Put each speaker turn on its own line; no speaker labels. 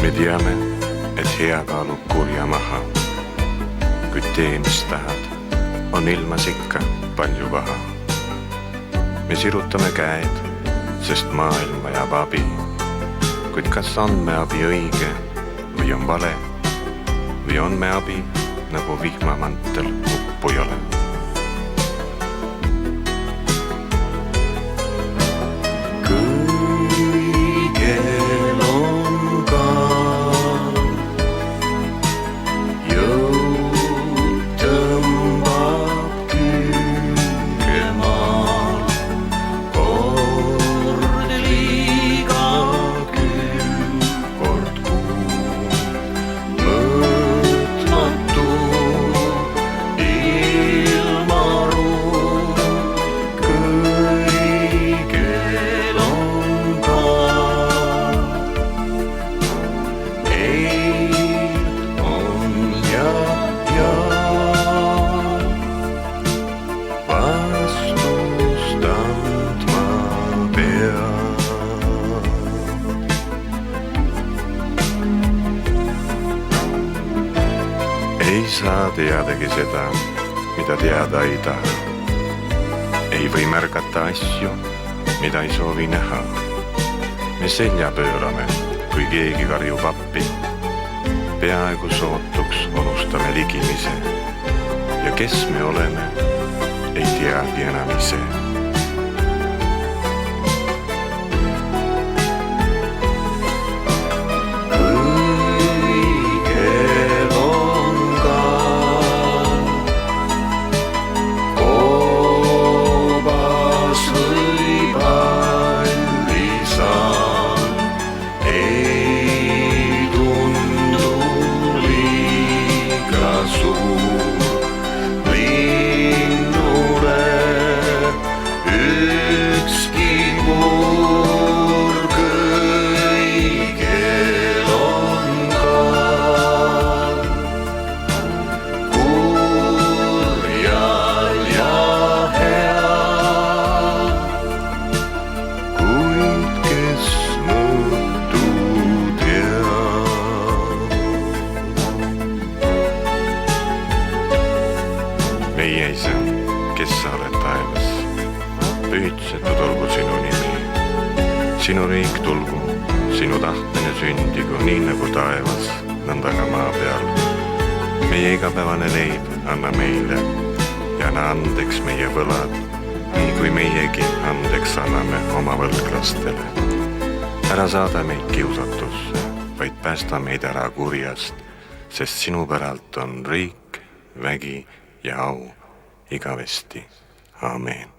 Me teame, et hea kaalub kurja maha, kuid tee, mis tahad, on ilmas ikka palju paha. Me sirutame käed, sest maailm vajab abi, kuid kas on me abi õige või on vale, või on me abi nagu vihmamantel uppujale. Ei saa teadagi seda, mida teada ei taha. Ei või märgata asju, mida ei soovi näha. Me selja pöörame, kui keegi karjub appi. Peaaegu sootuks unustame ligimise. Ja kes me oleme, ei teagi enam ise. Meie isa, kes sa oled taevas, pühitsetud olgu sinu nimi. Sinu riik tulgu, sinu tahtmine sündigu, nii nagu taevas, nõnda ka maa peal. Meie igapäevane leib anna meile ja anna andeks meie võlad, nii kui meiegi andeks anname oma võlglastele. Ära saada meid kiusatusse, vaid päästa meid ära kurjast, sest sinu päralt on riik, vägi ja au igavesti. Aamen.